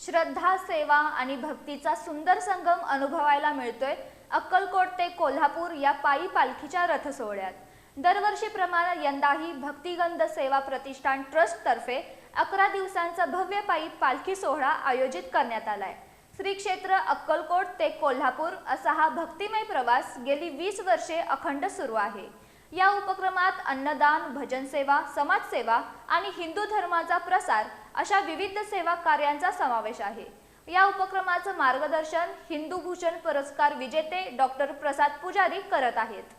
श्रद्धा, सेवा आणि भक्तीचा सुंदर संगम अनुभवायला मिळतोय अक्कलकोट ते कोल्हापूर या पायी पालखीच्या रथ सोहळ्यात। दरवर्षीप्रमाणे यंदाही भक्तिगंध सेवा प्रतिष्ठान ट्रस्ट तर्फे 11 दिवसांचा भव्य पायी पालखी सोहळा आयोजित करण्यात आलाय। श्री क्षेत्र अक्कलकोट ते कोल्हापूर असा हा भक्तिमय प्रवास गेली 20 वर्षे अखंड सुरू आहे। या उपक्रमात अन्नदान, भजन सेवा, समाजसेवा आणि हिंदू धर्माचा प्रसार अशा विविध सेवा कार्यांचा समावेश आहे। या उपक्रमाचं मार्गदर्शन हिंदू भूषण पुरस्कार विजेते डॉक्टर प्रसाद पुजारी करत आहेत।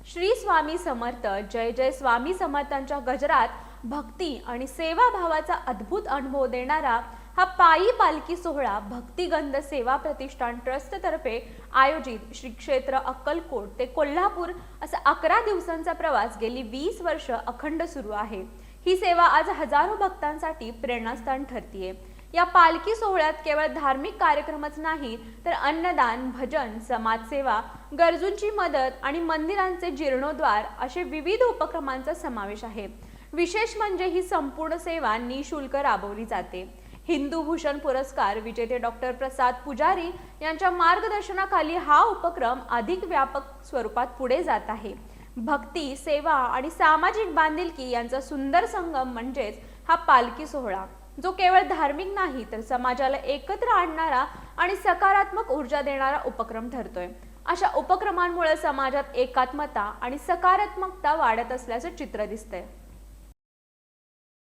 श्री स्वामी समर्थ, जय जय स्वामी समर्थांच्या गजरात भक्ती आणि सेवा भावाचा अद्भुत अनुभव देणारा हा पायी पालखी सोहळा भक्तिगंध सेवा प्रतिष्ठान ट्रस्ट तर्फे आयोजित श्री क्षेत्र अक्कलकोट ते कोल्हापूर असा 11 दिवसांचा प्रवास गेली 20 वर्ष अखंड सुरू आहे। ही सेवा आज हजारो भक्तांसाठी प्रेरणास्थान ठरतीये। या पालखी सोहळ्यात केवळ धार्मिक कार्यक्रमच नाही तर अन्नदान, भजन, समाजसेवा, गरजूंची मदत आणि मंदिरांचे जीर्णोद्धार असे विविध उपक्रमांचा समावेश आहे। विशेष म्हणजे ही संपूर्ण सेवा निःशुल्क राबवली जाते। हिंदू भूषण पुरस्कार विजेते डॉक्टर प्रसाद पुजारी यांच्या मार्गदर्शनाखाली हा उपक्रम अधिक व्यापक स्वरूपात पुढे जात आहे। भक्ती, सेवा आणि सामाजिक बांधिलकी यांचा सुंदर संगम म्हणजेच हा पालखी सोहळा, जो केवळ धार्मिक नाही तर समाजाला एकत्र आणणारा आणि सकारात्मक ऊर्जा देणारा उपक्रम ठरतोय। अशा उपक्रमांमुळे समाजात एकात्मता आणि सकारात्मकता वाढत असल्याचं चित्र दिसतंय।